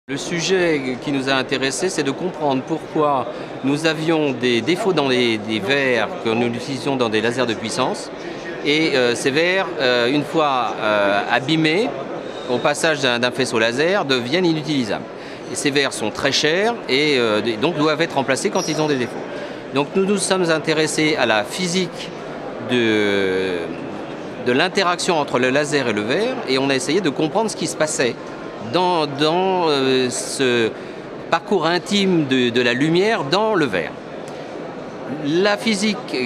Le sujet qui nous a intéressés, c'est de comprendre pourquoi nous avions des défauts dans des verres que nous utilisions dans des lasers de puissance. Et ces verres, une fois abîmés, au passage d'un faisceau laser, deviennent inutilisables. Et ces verres sont très chers et donc doivent être remplacés quand ils ont des défauts. Donc nous nous sommes intéressés à la physique de l'interaction entre le laser et le verre et on a essayé de comprendre ce qui se passait dans ce parcours intime de la lumière dans le verre. La physique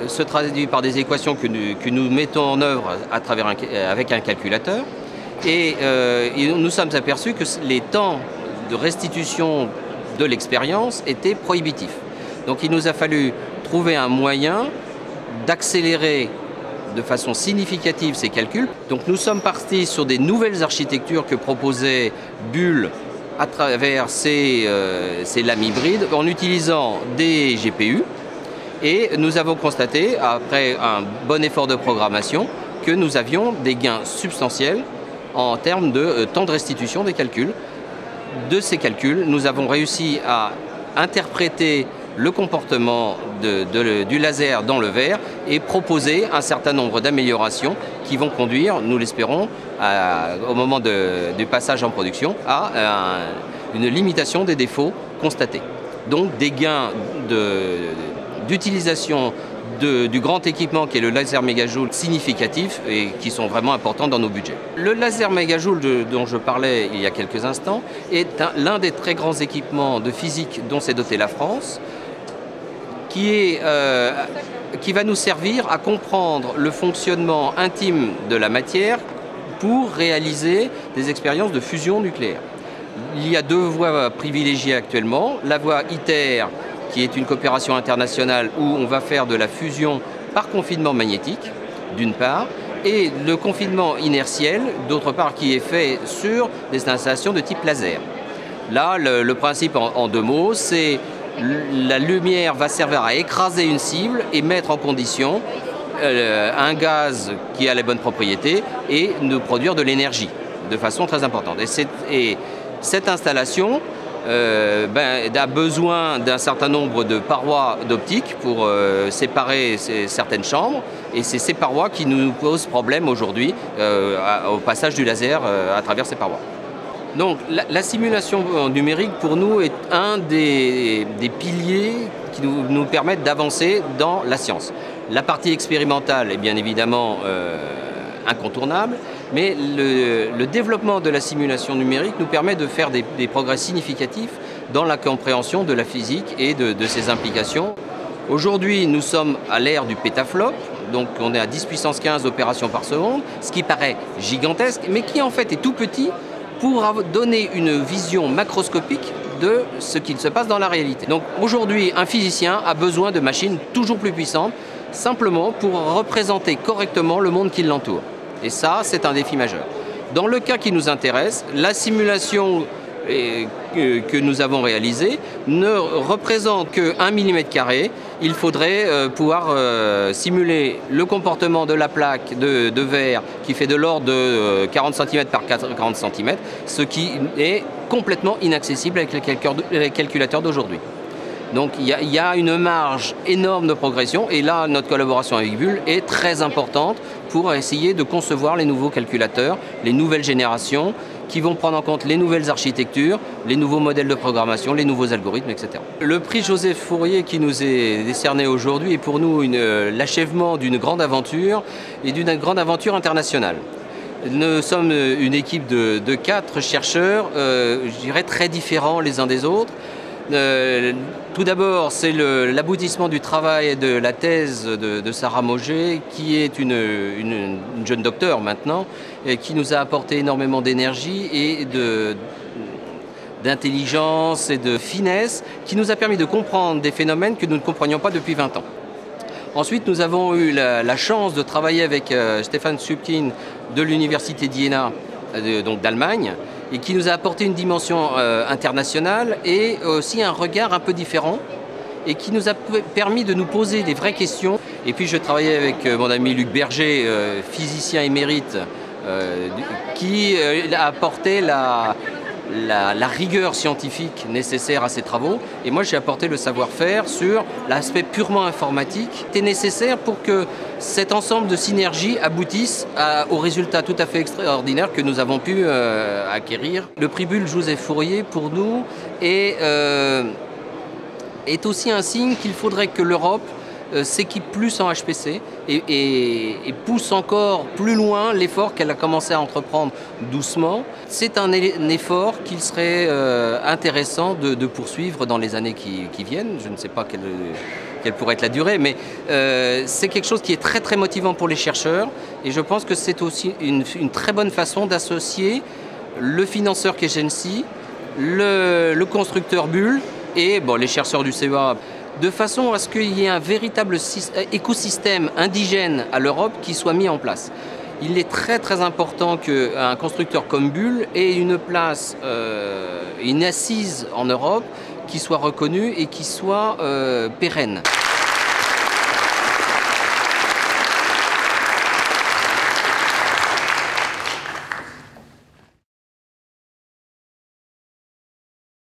se traduit par des équations que nous mettons en œuvre avec un calculateur et nous nous sommes aperçus que les temps de restitution de l'expérience étaient prohibitifs. Donc il nous a fallu trouver un moyen d'accélérer de façon significative ces calculs. Donc nous sommes partis sur des nouvelles architectures que proposait Bull à travers ces lames hybrides en utilisant des GPU et nous avons constaté, après un bon effort de programmation, que nous avions des gains substantiels en termes de temps de restitution des calculs. De ces calculs, nous avons réussi à interpréter le comportement du laser dans le verre et proposer un certain nombre d'améliorations qui vont conduire, nous l'espérons, au moment du passage en production, à une limitation des défauts constatés. Donc des gains d'utilisation du grand équipement qui est le laser mégajoule significatif et qui sont vraiment importants dans nos budgets. Le laser mégajoule dont je parlais il y a quelques instants est l'un des très grands équipements de physique dont s'est dotée la France, qui va nous servir à comprendre le fonctionnement intime de la matière pour réaliser des expériences de fusion nucléaire. Il y a deux voies privilégiées actuellement, la voie ITER, qui est une coopération internationale où on va faire de la fusion par confinement magnétique, d'une part, et le confinement inertiel, d'autre part, qui est fait sur des installations de type laser. Là, le principe en deux mots, c'est la lumière va servir à écraser une cible et mettre en condition un gaz qui a les bonnes propriétés et de produire de l'énergie de façon très importante. Et cette installation a besoin d'un certain nombre de parois d'optique pour séparer certaines chambres et c'est ces parois qui nous posent problème aujourd'hui au passage du laser à travers ces parois. Donc la simulation numérique pour nous est un des piliers qui nous permettent d'avancer dans la science. La partie expérimentale est bien évidemment incontournable, mais le développement de la simulation numérique nous permet de faire des progrès significatifs dans la compréhension de la physique et de ses implications. Aujourd'hui, nous sommes à l'ère du pétaflop, donc on est à 10 puissance 15 opérations par seconde, ce qui paraît gigantesque, mais qui en fait est tout petit pour donner une vision macroscopique de ce qu'il se passe dans la réalité. Donc aujourd'hui, un physicien a besoin de machines toujours plus puissantes, simplement pour représenter correctement le monde qui l'entoure. Et ça, c'est un défi majeur. Dans le cas qui nous intéresse, la simulation que nous avons réalisée ne représente que 1 mm². Il faudrait pouvoir simuler le comportement de la plaque de verre qui fait de l'ordre de 40 cm par 40 cm, ce qui est complètement inaccessible avec les calculateurs d'aujourd'hui. Donc il y a une marge énorme de progression et là notre collaboration avec Bull est très importante pour essayer de concevoir les nouveaux calculateurs, les nouvelles générations qui vont prendre en compte les nouvelles architectures, les nouveaux modèles de programmation, les nouveaux algorithmes, etc. Le prix Joseph Fourier qui nous est décerné aujourd'hui est pour nous l'achèvement d'une grande aventure et d'une grande aventure internationale. Nous sommes une équipe de 4 chercheurs, je dirais très différents les uns des autres. Tout d'abord, c'est l'aboutissement du travail de la thèse de Sarah Mauger, qui est une jeune docteure maintenant, et qui nous a apporté énormément d'énergie et d'intelligence et de finesse, qui nous a permis de comprendre des phénomènes que nous ne comprenions pas depuis 20 ans. Ensuite, nous avons eu la chance de travailler avec Stefan Sübkin de l'Université d'Iéna, donc d'Allemagne, et qui nous a apporté une dimension internationale et aussi un regard un peu différent et qui nous a permis de nous poser des vraies questions. Et puis je travaillais avec mon ami Luc Berger, physicien émérite, qui a apporté la rigueur scientifique nécessaire à ces travaux. Et moi, j'ai apporté le savoir-faire sur l'aspect purement informatique qui est nécessaire pour que cet ensemble de synergies aboutisse au résultat tout à fait extraordinaire que nous avons pu acquérir. Le prix Bull Joseph Fourier, pour nous, est aussi un signe qu'il faudrait que l'Europe s'équipe plus en HPC et pousse encore plus loin l'effort qu'elle a commencé à entreprendre doucement. C'est un effort qu'il serait intéressant de poursuivre dans les années qui viennent. Je ne sais pas quelle pourrait être la durée, mais c'est quelque chose qui est très très motivant pour les chercheurs et je pense que c'est aussi une très bonne façon d'associer le financeur qui est Gensi, le constructeur Bull et les chercheurs du CEA, de façon à ce qu'il y ait un véritable écosystème indigène à l'Europe qui soit mis en place. Il est très très important qu'un constructeur comme Bull ait une place, une assise en Europe qui soit reconnue et qui soit pérenne.